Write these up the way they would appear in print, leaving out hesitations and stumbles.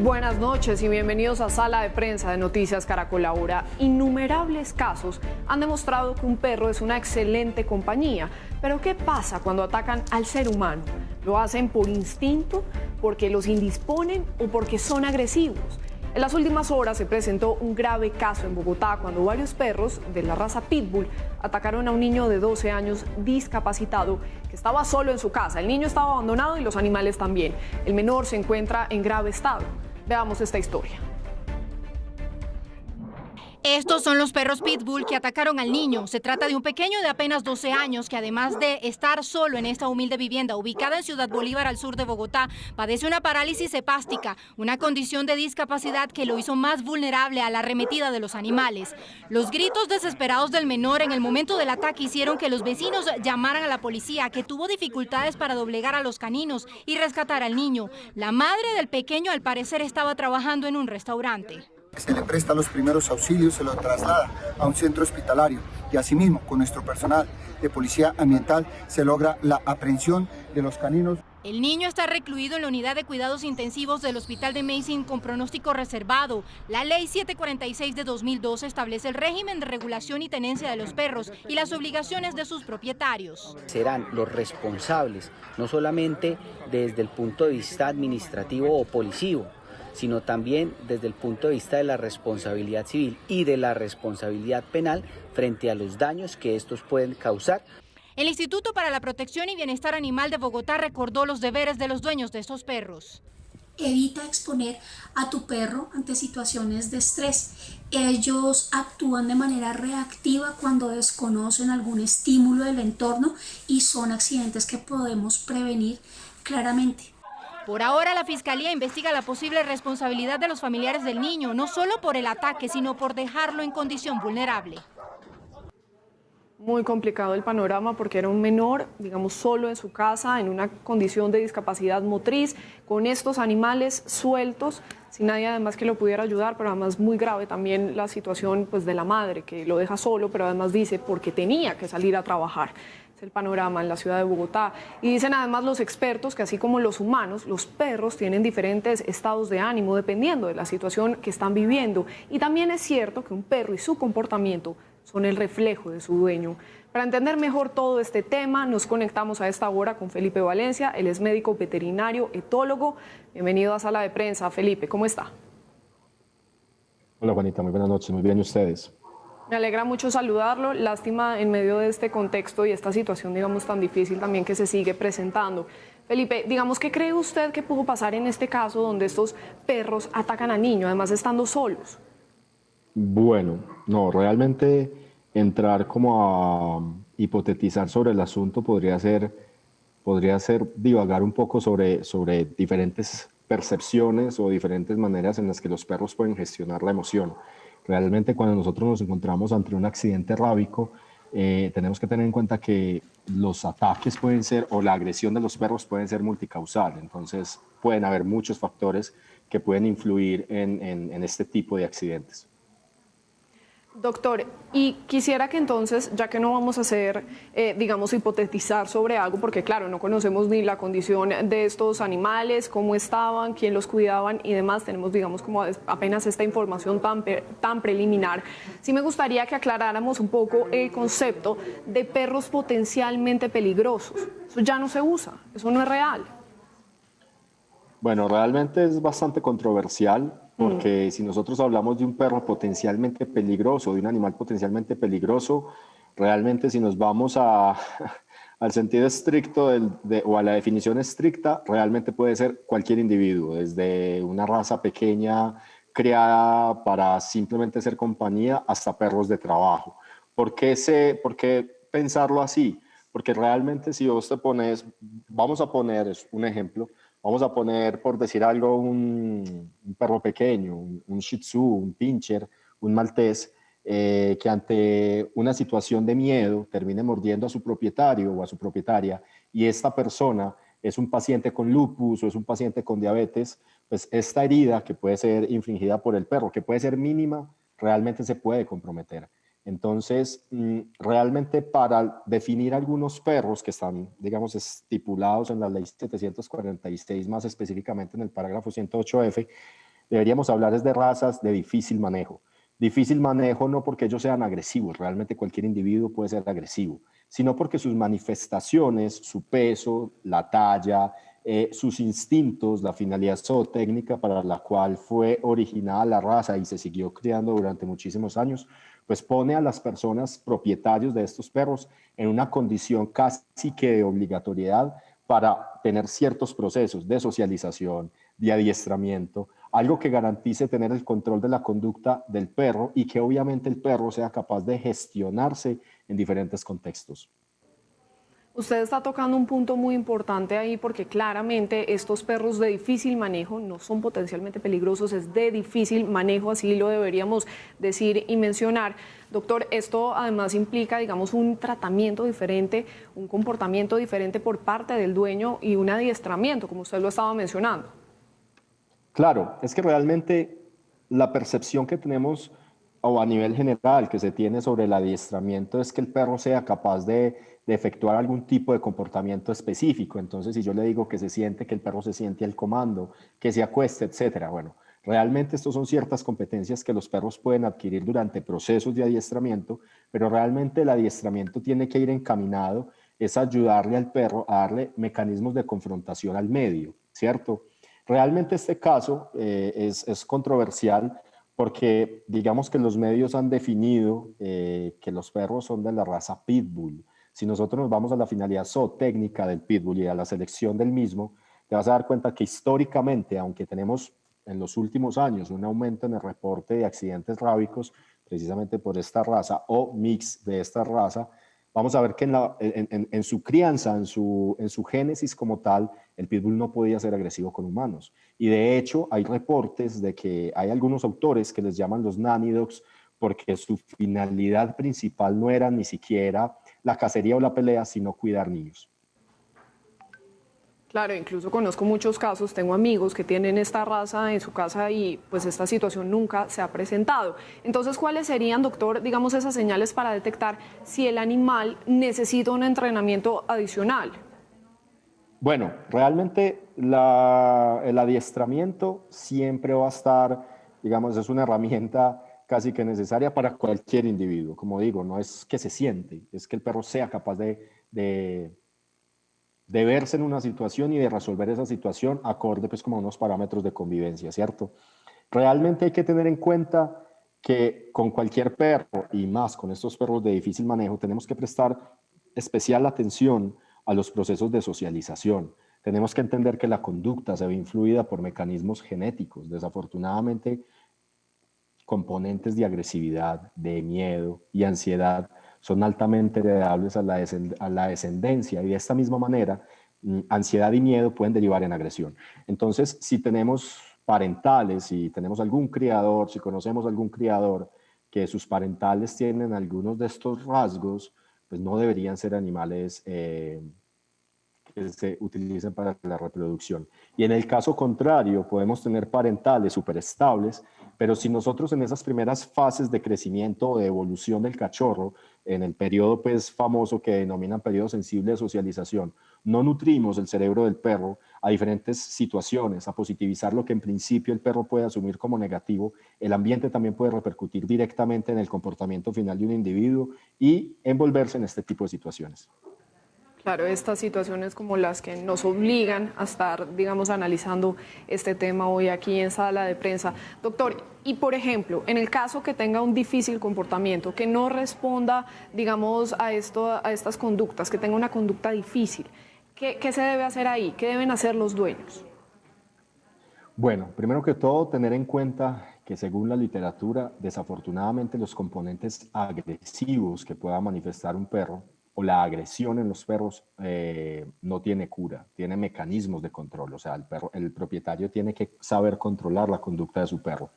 Buenas noches y bienvenidos a Sala de Prensa de Noticias Caracol Ahora. Innumerables casos han demostrado que un perro es una excelente compañía. Pero ¿qué pasa cuando atacan al ser humano? ¿Lo hacen por instinto, porque los indisponen o porque son agresivos? En las últimas horas se presentó un grave caso en Bogotá cuando varios perros de la raza Pitbull atacaron a un niño de 12 años discapacitado que estaba solo en su casa. El niño estaba abandonado y los animales también. El menor se encuentra en grave estado. Veamos esta historia. Estos son los perros Pitbull que atacaron al niño. Se trata de un pequeño de apenas 12 años que, además de estar solo en esta humilde vivienda ubicada en Ciudad Bolívar, al sur de Bogotá, padece una parálisis hepástica, una condición de discapacidad que lo hizo más vulnerable a la arremetida de los animales. Los gritos desesperados del menor en el momento del ataque hicieron que los vecinos llamaran a la policía, que tuvo dificultades para doblegar a los caninos y rescatar al niño. La madre del pequeño, al parecer, estaba trabajando en un restaurante. Se le presta los primeros auxilios, se lo traslada a un centro hospitalario y asimismo con nuestro personal de policía ambiental se logra la aprehensión de los caninos. El niño está recluido en la unidad de cuidados intensivos del Hospital de Medicine con pronóstico reservado. La Ley 746 de 2012 establece el régimen de regulación y tenencia de los perros y las obligaciones de sus propietarios. Serán los responsables, no solamente desde el punto de vista administrativo o policivo, sino también desde el punto de vista de la responsabilidad civil y de la responsabilidad penal frente a los daños que estos pueden causar. El Instituto para la Protección y Bienestar Animal de Bogotá recordó los deberes de los dueños de estos perros. Evita exponer a tu perro ante situaciones de estrés. Ellos actúan de manera reactiva cuando desconocen algún estímulo del entorno y son accidentes que podemos prevenir claramente. Por ahora, la Fiscalía investiga la posible responsabilidad de los familiares del niño, no solo por el ataque, sino por dejarlo en condición vulnerable. Muy complicado el panorama porque era un menor, digamos, solo en su casa, en una condición de discapacidad motriz, con estos animales sueltos, sin nadie además que lo pudiera ayudar, pero además muy grave también la situación pues, de la madre, que lo deja solo, pero además dice porque tenía que salir a trabajar. El panorama en la ciudad de Bogotá. Y dicen además los expertos que así como los humanos, los perros tienen diferentes estados de ánimo dependiendo de la situación que están viviendo. Y también es cierto que un perro y su comportamiento son el reflejo de su dueño. Para entender mejor todo este tema, nos conectamos a esta hora con Felipe Valencia. Él es médico veterinario, etólogo. Bienvenido a Sala de Prensa. Felipe, ¿cómo está? Hola Juanita, muy buenas noches. Muy bien, ¿y ustedes? Me alegra mucho saludarlo, lástima en medio de este contexto y esta situación, digamos, tan difícil también que se sigue presentando. Felipe, digamos, ¿qué cree usted que pudo pasar en este caso donde estos perros atacan a niños, además estando solos? Bueno, no, realmente entrar como a hipotetizar sobre el asunto podría ser divagar un poco sobre diferentes percepciones o diferentes maneras en las que los perros pueden gestionar la emoción. Realmente cuando nosotros nos encontramos ante un accidente rábico, tenemos que tener en cuenta que los ataques pueden ser, o la agresión de los perros pueden ser multicausal, entonces pueden haber muchos factores que pueden influir en este tipo de accidentes. Doctor, y quisiera que entonces, ya que no vamos a hacer, digamos, hipotetizar sobre algo, porque claro, no conocemos ni la condición de estos animales, cómo estaban, quién los cuidaban y demás, tenemos, digamos, como apenas esta información tan preliminar. Sí me gustaría que aclaráramos un poco el concepto de perros potencialmente peligrosos. Eso ya no se usa, eso no es real. Bueno, realmente es bastante controversial porque si nosotros hablamos de un perro potencialmente peligroso, de un animal potencialmente peligroso, realmente si nos vamos al sentido estricto o a la definición estricta, realmente puede ser cualquier individuo, desde una raza pequeña creada para simplemente ser compañía hasta perros de trabajo. ¿Por qué pensarlo así? Porque realmente si vos te pones, vamos a poner un ejemplo, vamos a poner, por decir algo, un perro pequeño, un Shih Tzu, un Pinscher, un Maltés, que ante una situación de miedo termine mordiendo a su propietario o a su propietaria y esta persona es un paciente con lupus o es un paciente con diabetes, pues esta herida que puede ser infligida por el perro, que puede ser mínima, realmente se puede comprometer. Entonces, realmente para definir algunos perros que están, digamos, estipulados en la ley 746, más específicamente en el parágrafo 108F, deberíamos hablar es de razas de difícil manejo. Difícil manejo no porque ellos sean agresivos, realmente cualquier individuo puede ser agresivo, sino porque sus manifestaciones, su peso, la talla, sus instintos, la finalidad zootécnica para la cual fue originada la raza y se siguió criando durante muchísimos años, pues pone a las personas propietarios de estos perros en una condición casi que de obligatoriedad para tener ciertos procesos de socialización, de adiestramiento, algo que garantice tener el control de la conducta del perro y que obviamente el perro sea capaz de gestionarse en diferentes contextos. Usted está tocando un punto muy importante ahí porque claramente estos perros de difícil manejo no son potencialmente peligrosos, es de difícil manejo, así lo deberíamos decir y mencionar. Doctor, esto además implica, digamos, un tratamiento diferente, un comportamiento diferente por parte del dueño y un adiestramiento, como usted lo estaba mencionando. Claro, es que realmente la percepción que tenemos o a nivel general que se tiene sobre el adiestramiento es que el perro sea capaz de efectuar algún tipo de comportamiento específico. Entonces, si yo le digo que se siente, que el perro se siente al comando, que se acueste, etcétera. Bueno, realmente estos son ciertas competencias que los perros pueden adquirir durante procesos de adiestramiento, pero realmente el adiestramiento tiene que ir encaminado, es ayudarle al perro a darle mecanismos de confrontación al medio, ¿cierto? Realmente este caso es controversial porque digamos que los medios han definido que los perros son de la raza Pitbull. Si nosotros nos vamos a la finalidad zootécnica del Pitbull y a la selección del mismo, te vas a dar cuenta que históricamente, aunque tenemos en los últimos años un aumento en el reporte de accidentes rábicos, precisamente por esta raza o mix de esta raza, vamos a ver que en su crianza, en su génesis como tal, el pitbull no podía ser agresivo con humanos. Y de hecho hay reportes de que hay algunos autores que les llaman los nanny dogs porque su finalidad principal no era ni siquiera la cacería o la pelea, sino cuidar niños. Claro, incluso conozco muchos casos, tengo amigos que tienen esta raza en su casa y pues esta situación nunca se ha presentado. Entonces, ¿cuáles serían, doctor, digamos, esas señales para detectar si el animal necesita un entrenamiento adicional? Bueno, realmente el adiestramiento siempre va a estar, digamos, es una herramienta casi que necesaria para cualquier individuo. Como digo, no es que se siente, es que el perro sea capaz de verse en una situación y de resolver esa situación acorde pues como a unos parámetros de convivencia, ¿cierto? Realmente hay que tener en cuenta que con cualquier perro y más con estos perros de difícil manejo tenemos que prestar especial atención a los procesos de socialización. Tenemos que entender que la conducta se ve influida por mecanismos genéticos. Desafortunadamente, componentes de agresividad, de miedo y ansiedad son altamente heredables a la descendencia y de esta misma manera ansiedad y miedo pueden derivar en agresión. Entonces, si tenemos parentales, si tenemos algún criador, si conocemos algún criador que sus parentales tienen algunos de estos rasgos, pues no deberían ser animales que se utilicen para la reproducción. Y en el caso contrario, podemos tener parentales superestables, pero si nosotros en esas primeras fases de crecimiento o de evolución del cachorro, en el periodo pues famoso que denominan periodo sensible de socialización, no nutrimos el cerebro del perro a diferentes situaciones, a positivizar lo que en principio el perro puede asumir como negativo, el ambiente también puede repercutir directamente en el comportamiento final de un individuo y envolverse en este tipo de situaciones. Claro, estas situaciones como las que nos obligan a estar, digamos, analizando este tema hoy aquí en sala de prensa. Doctor, y por ejemplo, en el caso que tenga un difícil comportamiento, que no responda, digamos, a estas conductas, que tenga una conducta difícil, ¿qué se debe hacer ahí? ¿Qué deben hacer los dueños? Bueno, primero que todo, tener en cuenta que según la literatura, desafortunadamente los componentes agresivos que pueda manifestar un perro o la agresión en los perros no tiene cura, tiene mecanismos de control, o sea, el propietario tiene que saber controlar la conducta de su perro.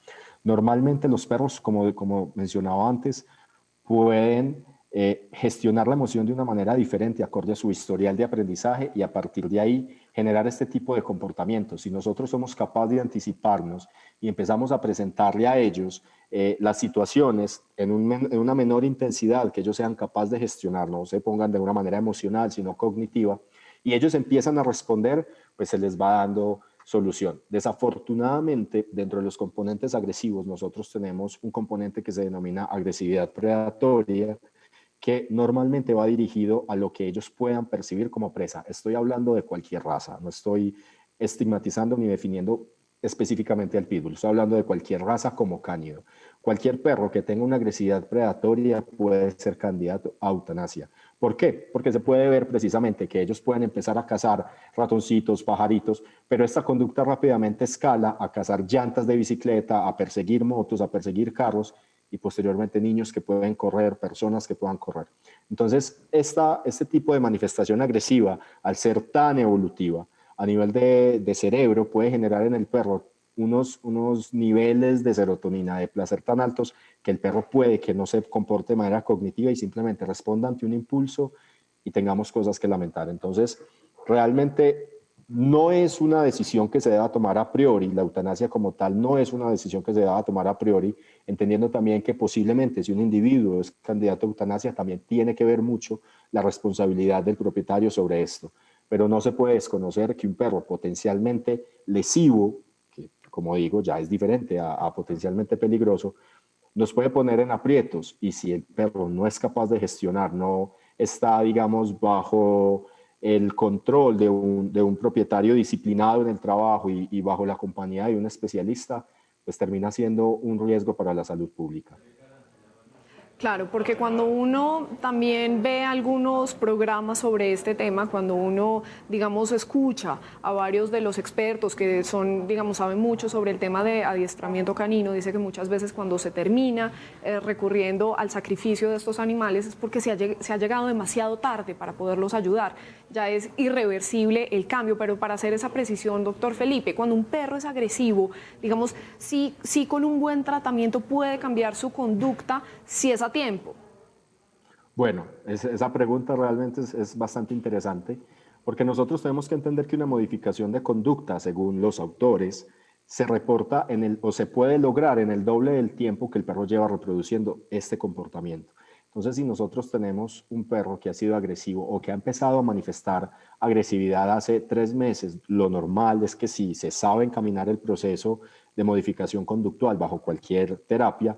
Normalmente los perros, como mencionaba antes, pueden gestionar la emoción de una manera diferente acorde a su historial de aprendizaje y a partir de ahí generar este tipo de comportamientos. Si nosotros somos capaces de anticiparnos y empezamos a presentarle a ellos las situaciones en una menor intensidad que ellos sean capaces de gestionar, no se pongan de una manera emocional, sino cognitiva, y ellos empiezan a responder, pues se les va dando solución. Desafortunadamente, dentro de los componentes agresivos, nosotros tenemos un componente que se denomina agresividad predatoria, que normalmente va dirigido a lo que ellos puedan percibir como presa. Estoy hablando de cualquier raza, no estoy estigmatizando ni definiendo específicamente al pitbull, estoy hablando de cualquier raza como cánido. Cualquier perro que tenga una agresividad predatoria puede ser candidato a eutanasia. ¿Por qué? Porque se puede ver precisamente que ellos pueden empezar a cazar ratoncitos, pajaritos, pero esta conducta rápidamente escala a cazar llantas de bicicleta, a perseguir motos, a perseguir carros, y posteriormente niños que pueden correr, personas que puedan correr. Entonces, este tipo de manifestación agresiva, al ser tan evolutiva, a nivel de cerebro, puede generar en el perro unos niveles de serotonina, de placer tan altos, que el perro puede que no se comporte de manera cognitiva y simplemente responda ante un impulso y tengamos cosas que lamentar. Entonces, realmente no es una decisión que se deba tomar a priori, la eutanasia como tal no es una decisión que se deba tomar a priori, entendiendo también que posiblemente si un individuo es candidato a eutanasia también tiene que ver mucho la responsabilidad del propietario sobre esto, pero no se puede desconocer que un perro potencialmente lesivo, que como digo ya es diferente a potencialmente peligroso, nos puede poner en aprietos, y si el perro no es capaz de gestionar, no está digamos bajo el control de un propietario disciplinado en el trabajo y bajo la compañía de un especialista, pues termina siendo un riesgo para la salud pública. Claro, porque cuando uno también ve algunos programas sobre este tema, cuando uno, digamos, escucha a varios de los expertos que son, digamos, saben mucho sobre el tema de adiestramiento canino, dice que muchas veces cuando se termina recurriendo al sacrificio de estos animales es porque se ha llegado demasiado tarde para poderlos ayudar. Ya es irreversible el cambio, pero para hacer esa precisión, doctor Felipe, cuando un perro es agresivo, digamos, sí con un buen tratamiento puede cambiar su conducta si es a tiempo. Bueno, esa pregunta realmente es bastante interesante, porque nosotros tenemos que entender que una modificación de conducta, según los autores, se reporta o se puede lograr en el doble del tiempo que el perro lleva reproduciendo este comportamiento. Entonces, si nosotros tenemos un perro que ha sido agresivo o que ha empezado a manifestar agresividad hace 3 meses, lo normal es que si se sabe encaminar el proceso de modificación conductual bajo cualquier terapia,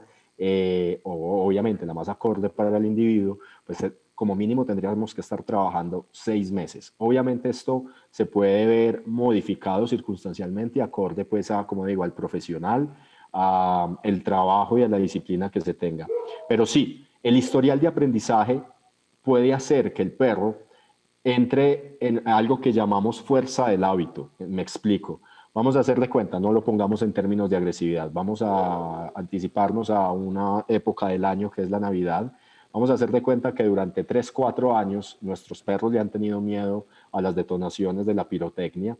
o obviamente la más acorde para el individuo, pues como mínimo tendríamos que estar trabajando 6 meses. Obviamente esto se puede ver modificado circunstancialmente y acorde pues a, como digo, al profesional, a el trabajo y a la disciplina que se tenga. Pero sí, el historial de aprendizaje puede hacer que el perro entre en algo que llamamos fuerza del hábito. Me explico. Vamos a hacer de cuenta, no lo pongamos en términos de agresividad, vamos a anticiparnos a una época del año que es la Navidad. Vamos a hacer de cuenta que durante 3, 4 años nuestros perros le han tenido miedo a las detonaciones de la pirotecnia,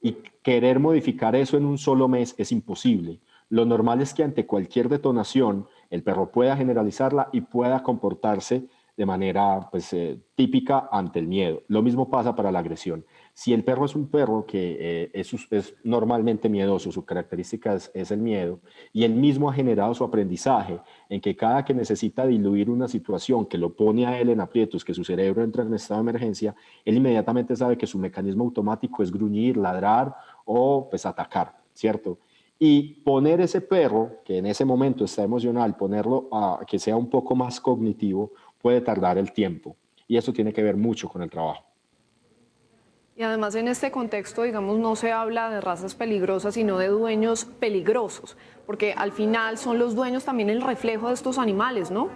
y querer modificar eso en un solo mes es imposible. Lo normal es que ante cualquier detonación el perro pueda generalizarla y pueda comportarse de manera pues, típica ante el miedo. Lo mismo pasa para la agresión. Si el perro es un perro que es normalmente miedoso, su característica es el miedo, y él mismo ha generado su aprendizaje en que cada que necesita diluir una situación que lo pone a él en aprietos, que su cerebro entra en estado de emergencia, él inmediatamente sabe que su mecanismo automático es gruñir, ladrar o pues atacar, ¿cierto? Y poner ese perro, que en ese momento está emocional, ponerlo a que sea un poco más cognitivo, puede tardar el tiempo. Y eso tiene que ver mucho con el trabajo. Y además en este contexto, digamos, no se habla de razas peligrosas, sino de dueños peligrosos, porque al final son los dueños también el reflejo de estos animales, ¿no?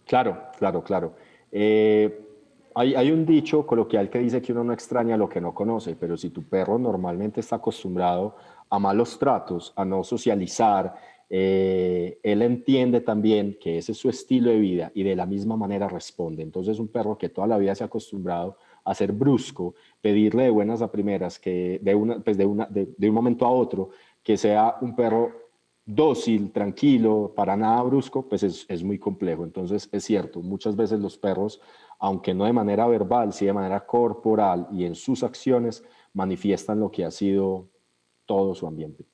Claro. Hay un dicho coloquial que dice que uno no extraña lo que no conoce, pero si tu perro normalmente está acostumbrado a malos tratos, a no socializar, él entiende también que ese es su estilo de vida y de la misma manera responde. Entonces un perro que toda la vida se ha acostumbrado a ser brusco, pedirle de buenas a primeras, que de un momento a otro, que sea un perro dócil, tranquilo, para nada brusco, pues es muy complejo. Entonces es cierto, muchas veces los perros, aunque no de manera verbal, sí de manera corporal y en sus acciones, manifiestan lo que ha sido todo su ambiente.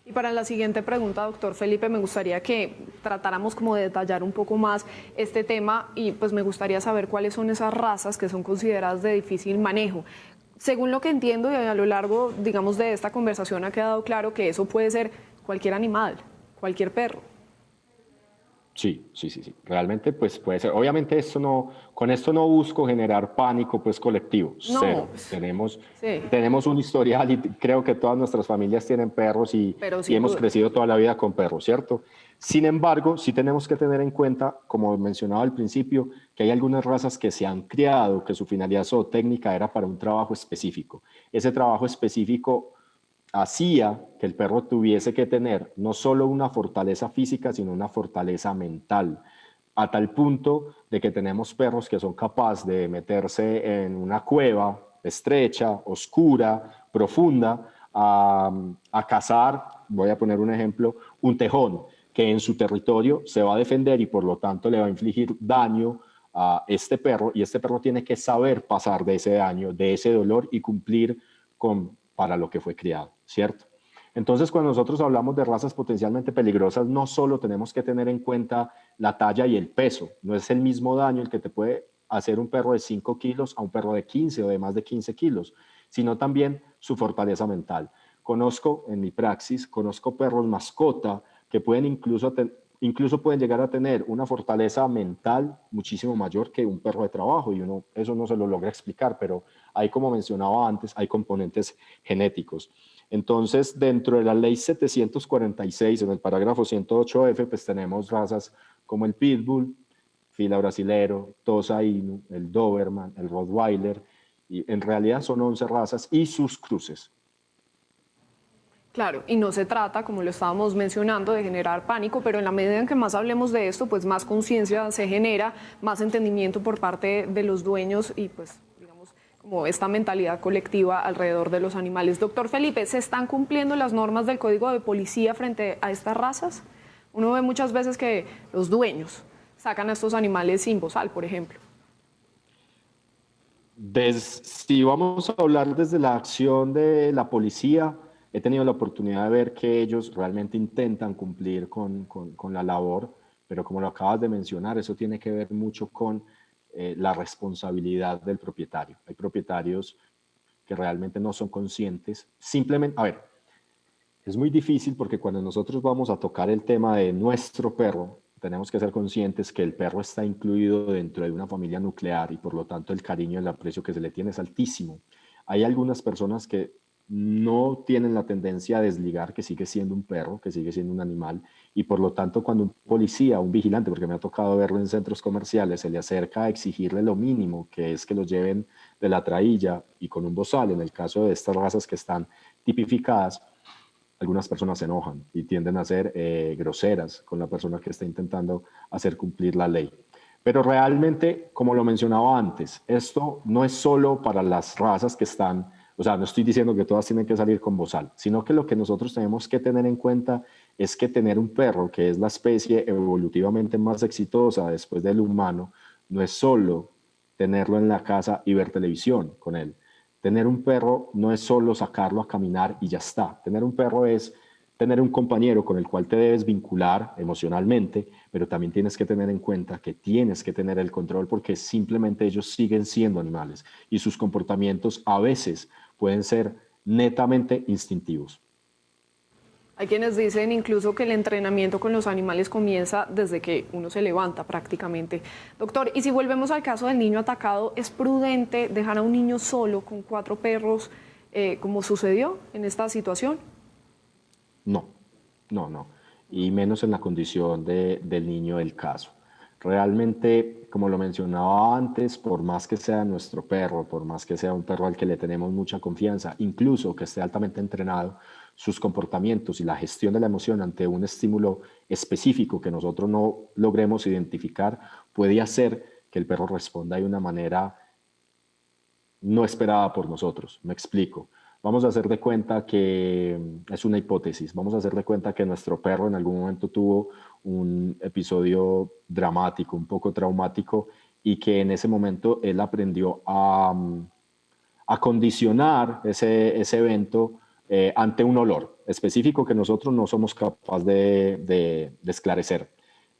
Y para la siguiente pregunta, doctor Felipe, me gustaría que tratáramos como de detallar un poco más este tema y pues me gustaría saber cuáles son esas razas que son consideradas de difícil manejo. Según lo que entiendo y a lo largo, digamos, de esta conversación ha quedado claro que eso puede ser cualquier animal, cualquier perro. Sí, sí, sí, sí. Realmente, pues puede ser. Obviamente, con esto no busco generar pánico, pues colectivo. No, Cero. pues, Tenemos, sí, tenemos un historial y creo que todas nuestras familias tienen perros pero y sin hemos duda. crecido toda la vida con perros, ¿cierto? Sin embargo, sí tenemos que tener en cuenta, como mencionaba al principio, que hay algunas razas que se han criado, que su finalidad zootécnica era para un trabajo específico. Ese trabajo específico hacía que el perro tuviese que tener no solo una fortaleza física, sino una fortaleza mental, a tal punto de que tenemos perros que son capaces de meterse en una cueva estrecha, oscura, profunda, a cazar, voy a poner un ejemplo, un tejón que en su territorio se va a defender y por lo tanto le va a infligir daño a este perro, y este perro tiene que saber pasar de ese daño, de ese dolor y cumplir para lo que fue criado, ¿cierto? Entonces, cuando nosotros hablamos de razas potencialmente peligrosas, no solo tenemos que tener en cuenta la talla y el peso, no es el mismo daño el que te puede hacer un perro de 5 kilos a un perro de 15 o de más de 15 kilos, sino también su fortaleza mental. Conozco en mi praxis, conozco perros mascota que pueden incluso pueden llegar a tener una fortaleza mental muchísimo mayor que un perro de trabajo, y uno eso no se lo logra explicar, pero hay, como mencionaba antes, hay componentes genéticos. Entonces, dentro de la ley 746, en el parágrafo 108F, pues tenemos razas como el Pitbull, Fila Brasilero, Tosa Inu, el Doberman, el Rottweiler, y en realidad son 11 razas y sus cruces. Claro, y no se trata, como lo estábamos mencionando, de generar pánico, pero en la medida en que más hablemos de esto, pues más conciencia se genera, más entendimiento por parte de los dueños y pues, digamos, como esta mentalidad colectiva alrededor de los animales. Doctor Felipe, ¿se están cumpliendo las normas del Código de Policía frente a estas razas? Uno ve muchas veces que los dueños sacan a estos animales sin bozal, por ejemplo. Si vamos a hablar desde la acción de la policía, he tenido la oportunidad de ver que ellos realmente intentan cumplir con la labor, pero como lo acabas de mencionar, eso tiene que ver mucho con la responsabilidad del propietario. Hay propietarios que realmente no son conscientes. Simplemente, a ver, es muy difícil porque cuando nosotros vamos a tocar el tema de nuestro perro, tenemos que ser conscientes que el perro está incluido dentro de una familia nuclear y por lo tanto el cariño y el aprecio que se le tiene es altísimo. Hay algunas personas que no tienen la tendencia a desligar que sigue siendo un perro, que sigue siendo un animal, y por lo tanto cuando un policía, un vigilante, porque me ha tocado verlo en centros comerciales, se le acerca a exigirle lo mínimo, que es que lo lleven de la traílla y con un bozal, en el caso de estas razas que están tipificadas, algunas personas se enojan y tienden a ser groseras con la persona que está intentando hacer cumplir la ley. Pero realmente, como lo mencionaba antes, esto no es solo para las razas que están, o sea, no estoy diciendo que todas tienen que salir con bozal, sino que lo que nosotros tenemos que tener en cuenta es que tener un perro, que es la especie evolutivamente más exitosa después del humano, no es solo tenerlo en la casa y ver televisión con él. Tener un perro no es solo sacarlo a caminar y ya está. Tener un perro es tener un compañero con el cual te debes vincular emocionalmente, pero también tienes que tener en cuenta que tienes que tener el control porque simplemente ellos siguen siendo animales y sus comportamientos a veces pueden ser netamente instintivos. Hay quienes dicen incluso que el entrenamiento con los animales comienza desde que uno se levanta prácticamente. Doctor, y si volvemos al caso del niño atacado, ¿es prudente dejar a un niño solo con 4 perros como sucedió en esta situación? No, no, no. Y menos en la condición del niño del caso. Realmente, como lo mencionaba antes, por más que sea nuestro perro, por más que sea un perro al que le tenemos mucha confianza, incluso que esté altamente entrenado, sus comportamientos y la gestión de la emoción ante un estímulo específico que nosotros no logremos identificar puede hacer que el perro responda de una manera no esperada por nosotros. Me explico. Vamos a hacer de cuenta que es una hipótesis. Vamos a hacer de cuenta que nuestro perro en algún momento tuvo un episodio dramático, un poco traumático, y que en ese momento él aprendió a condicionar ese evento ante un olor específico que nosotros no somos capaces de esclarecer.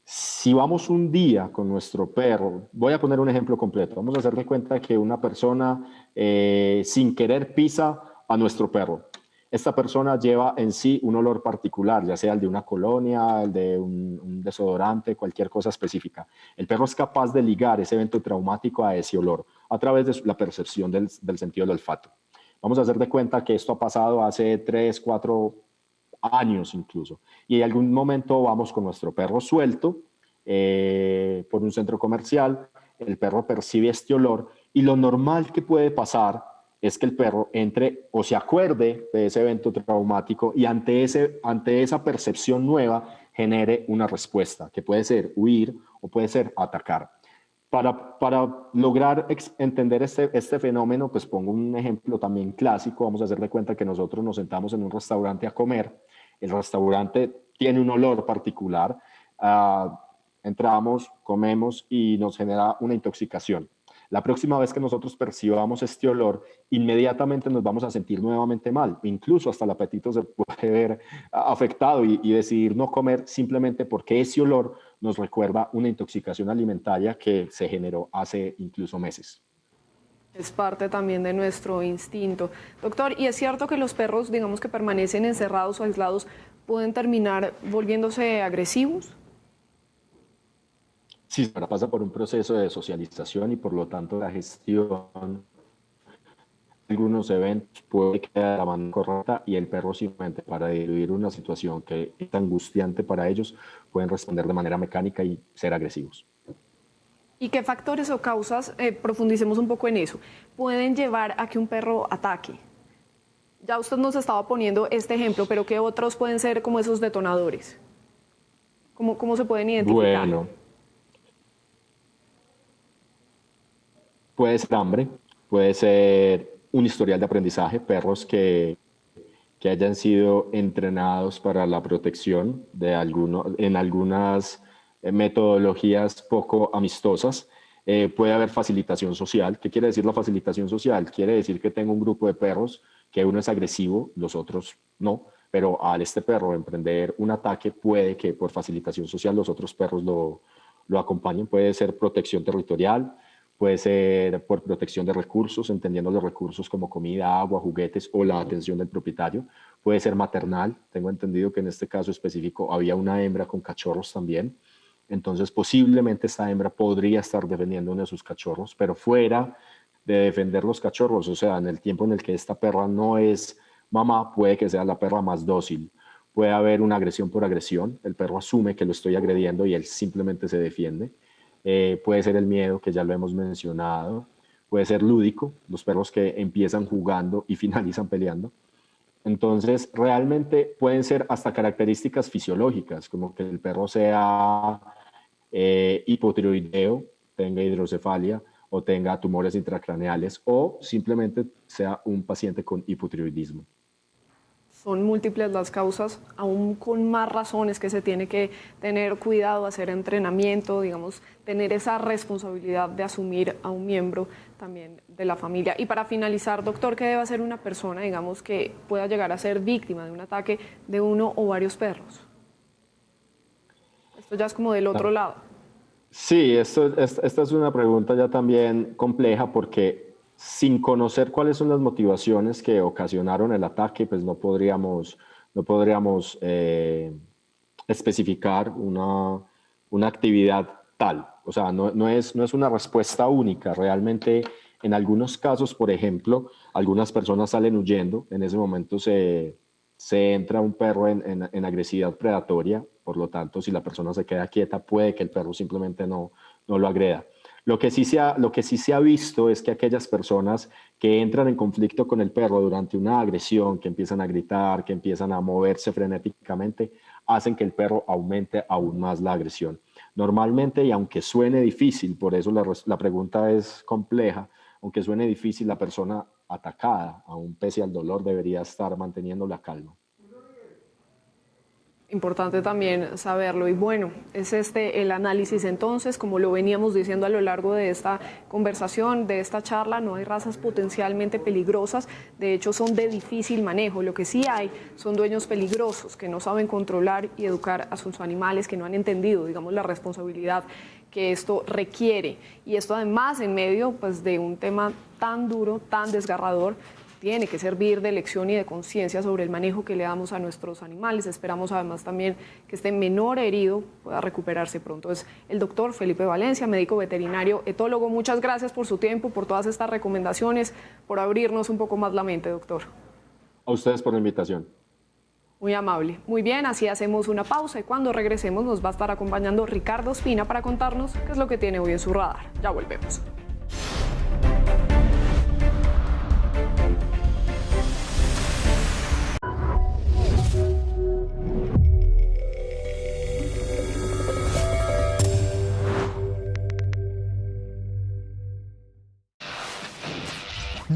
Si vamos un día con nuestro perro, voy a poner un ejemplo completo, vamos a hacer de cuenta que una persona sin querer pisa a nuestro perro. Esta persona lleva en sí un olor particular, ya sea el de una colonia, el de un desodorante, cualquier cosa específica. El perro es capaz de ligar ese evento traumático a ese olor a través de la percepción del sentido del olfato. Vamos a hacer de cuenta que esto ha pasado hace 3, 4 años incluso. Y en algún momento vamos con nuestro perro suelto por un centro comercial, el perro percibe este olor y lo normal que puede pasar es que el perro entre o se acuerde de ese evento traumático y ante esa percepción nueva genere una respuesta, que puede ser huir o puede ser atacar. Para lograr entender este fenómeno, pues pongo un ejemplo también clásico. Vamos a hacer de cuenta que nosotros nos sentamos en un restaurante a comer. El restaurante tiene un olor particular. Entramos, comemos y nos genera una intoxicación. La próxima vez que nosotros percibamos este olor, inmediatamente nos vamos a sentir nuevamente mal. Incluso hasta el apetito se puede ver afectado y decidir no comer simplemente porque ese olor nos recuerda una intoxicación alimentaria que se generó hace incluso meses. Es parte también de nuestro instinto. Doctor, ¿y es cierto que los perros, digamos que permanecen encerrados o aislados, pueden terminar volviéndose agresivos? Sí, pero pasa por un proceso de socialización y por lo tanto la gestión de algunos eventos puede quedar de la manera correcta y el perro simplemente para diluir una situación que es angustiante para ellos pueden responder de manera mecánica y ser agresivos. ¿Y qué factores o causas, profundicemos un poco en eso, pueden llevar a que un perro ataque? Ya usted nos estaba poniendo este ejemplo, pero ¿qué otros pueden ser como esos detonadores? ¿Cómo se pueden identificar? Bueno, puede ser hambre, puede ser un historial de aprendizaje, perros que hayan sido entrenados para la protección en algunas metodologías poco amistosas. Puede haber facilitación social. ¿Qué quiere decir la facilitación social? Quiere decir que tengo un grupo de perros que uno es agresivo, los otros no, pero al este perro emprender un ataque puede que por facilitación social los otros perros lo acompañen. Puede ser protección territorial, puede ser por protección de recursos, entendiendo los recursos como comida, agua, juguetes o la atención del propietario. Puede ser maternal. Tengo entendido que en este caso específico había una hembra con cachorros también. Entonces, posiblemente esta hembra podría estar defendiendo uno de sus cachorros, pero fuera de defender los cachorros, o sea, en el tiempo en el que esta perra no es mamá, puede que sea la perra más dócil. Puede haber una agresión por agresión. El perro asume que lo estoy agrediendo y él simplemente se defiende. Puede ser el miedo, que ya lo hemos mencionado. Puede ser lúdico, los perros que empiezan jugando y finalizan peleando. Entonces, realmente pueden ser hasta características fisiológicas, como que el perro sea hipotiroideo, tenga hidrocefalia o tenga tumores intracraneales o simplemente sea un paciente con hipotiroidismo. Son múltiples las causas, aún con más razones que se tiene que tener cuidado, hacer entrenamiento, digamos, tener esa responsabilidad de asumir a un miembro también de la familia. Y para finalizar, doctor, ¿qué debe hacer una persona, digamos, que pueda llegar a ser víctima de un ataque de uno o varios perros? Esto ya es como del otro lado. Sí, esta es una pregunta ya también compleja porque sin conocer cuáles son las motivaciones que ocasionaron el ataque, pues no podríamos especificar una actividad tal. O sea, no es una respuesta única. Realmente, en algunos casos, por ejemplo, algunas personas salen huyendo. En ese momento se entra un perro en agresividad predatoria. Por lo tanto, si la persona se queda quieta, puede que el perro simplemente no lo agreda. Lo que sí se ha visto es que aquellas personas que entran en conflicto con el perro durante una agresión, que empiezan a gritar, que empiezan a moverse frenéticamente, hacen que el perro aumente aún más la agresión. Normalmente, y aunque suene difícil, por eso la pregunta es compleja, aunque suene difícil, la persona atacada, aún pese al dolor, debería estar manteniendo la calma. Importante también saberlo. Y bueno, es el análisis entonces, como lo veníamos diciendo a lo largo de esta conversación, de esta charla, no hay razas potencialmente peligrosas, de hecho son de difícil manejo. Lo que sí hay son dueños peligrosos que no saben controlar y educar a sus animales, que no han entendido, digamos, la responsabilidad que esto requiere. Y esto además en medio pues, de un tema tan duro, tan desgarrador, tiene que servir de lección y de conciencia sobre el manejo que le damos a nuestros animales. Esperamos además también que este menor herido pueda recuperarse pronto. Es el doctor Felipe Valencia, médico veterinario, etólogo. Muchas gracias por su tiempo, por todas estas recomendaciones, por abrirnos un poco más la mente, doctor. A ustedes por la invitación. Muy amable. Muy bien, así hacemos una pausa y cuando regresemos nos va a estar acompañando Ricardo Ospina para contarnos qué es lo que tiene hoy en su radar. Ya volvemos.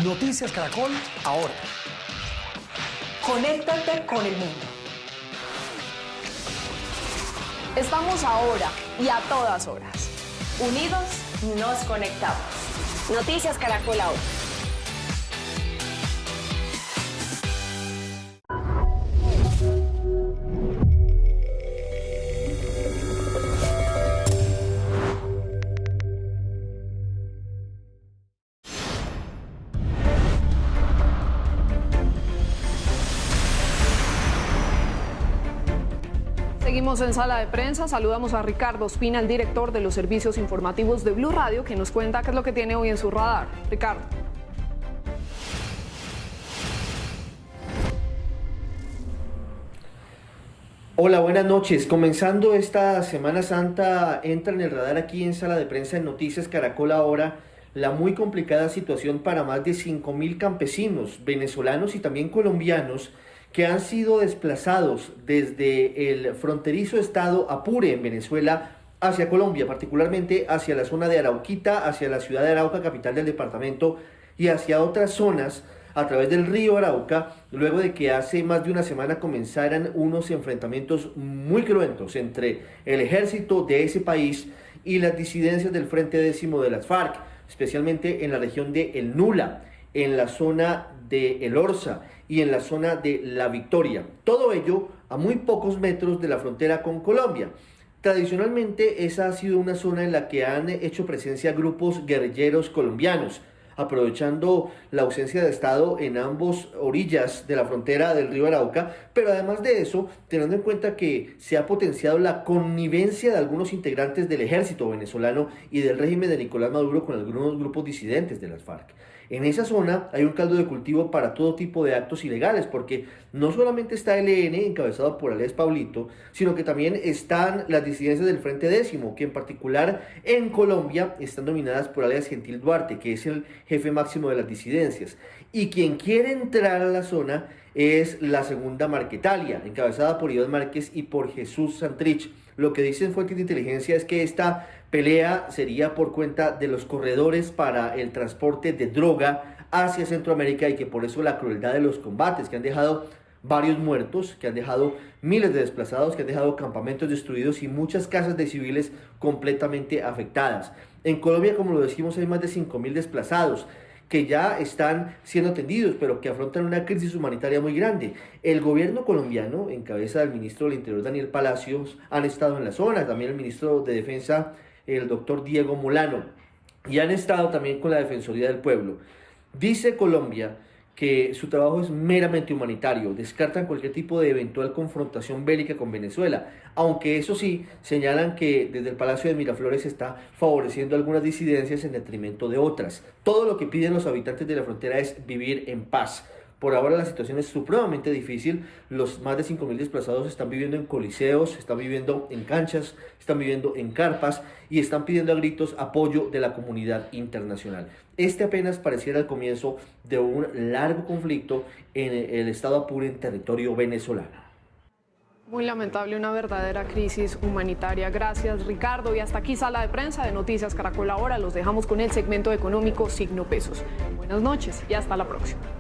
Noticias Caracol ahora. Conéctate con el mundo. Estamos ahora y a todas horas. Unidos nos conectamos. Noticias Caracol ahora. Seguimos en sala de prensa, saludamos a Ricardo Ospina, el director de los servicios informativos de Blue Radio, que nos cuenta qué es lo que tiene hoy en su radar. Ricardo. Hola, buenas noches. Comenzando esta Semana Santa, entra en el radar aquí en sala de prensa en Noticias Caracol ahora la muy complicada situación para más de 5.000 campesinos venezolanos y también colombianos que han sido desplazados desde el fronterizo estado Apure en Venezuela hacia Colombia, particularmente hacia la zona de Arauquita, hacia la ciudad de Arauca, capital del departamento, y hacia otras zonas a través del río Arauca, luego de que hace más de una semana comenzaran unos enfrentamientos muy cruentos entre el ejército de ese país y las disidencias del Frente Décimo de las FARC, especialmente en la región de El Nula, en la zona de El Orza y en la zona de La Victoria. Todo ello a muy pocos metros de la frontera con Colombia. Tradicionalmente esa ha sido una zona en la que han hecho presencia grupos guerrilleros colombianos, aprovechando la ausencia de Estado en ambos orillas de la frontera del río Arauca, pero además de eso, teniendo en cuenta que se ha potenciado la connivencia de algunos integrantes del ejército venezolano y del régimen de Nicolás Maduro con algunos grupos disidentes de las FARC. En esa zona hay un caldo de cultivo para todo tipo de actos ilegales, porque no solamente está el ELN, encabezado por Alex Pablito, sino que también están las disidencias del Frente Décimo, que en particular en Colombia están dominadas por alias Gentil Duarte, que es el jefe máximo de las disidencias. Y quien quiere entrar a la zona es la Segunda Marquetalia, encabezada por Iván Márquez y por Jesús Santrich. Lo que dicen fuentes de inteligencia es que esta pelea sería por cuenta de los corredores para el transporte de droga hacia Centroamérica y que por eso la crueldad de los combates que han dejado varios muertos, que han dejado miles de desplazados, que han dejado campamentos destruidos y muchas casas de civiles completamente afectadas. En Colombia, como lo decimos, hay más de 5.000 desplazados que ya están siendo atendidos, pero que afrontan una crisis humanitaria muy grande. El gobierno colombiano, en cabeza del ministro del Interior, Daniel Palacios, han estado en la zona, también el ministro de Defensa, el doctor Diego Molano, y han estado también con la Defensoría del Pueblo. Dice Colombia que su trabajo es meramente humanitario, descartan cualquier tipo de eventual confrontación bélica con Venezuela, aunque eso sí, señalan que desde el Palacio de Miraflores se está favoreciendo algunas disidencias en detrimento de otras. Todo lo que piden los habitantes de la frontera es vivir en paz. Por ahora la situación es supremamente difícil, los más de 5.000 desplazados están viviendo en coliseos, están viviendo en canchas, están viviendo en carpas y están pidiendo a gritos apoyo de la comunidad internacional. Este apenas pareciera el comienzo de un largo conflicto en el estado Apure, en territorio venezolano. Muy lamentable, una verdadera crisis humanitaria. Gracias, Ricardo. Y hasta aquí sala de prensa de Noticias Caracol ahora. Los dejamos con el segmento económico Signo Pesos. Buenas noches y hasta la próxima.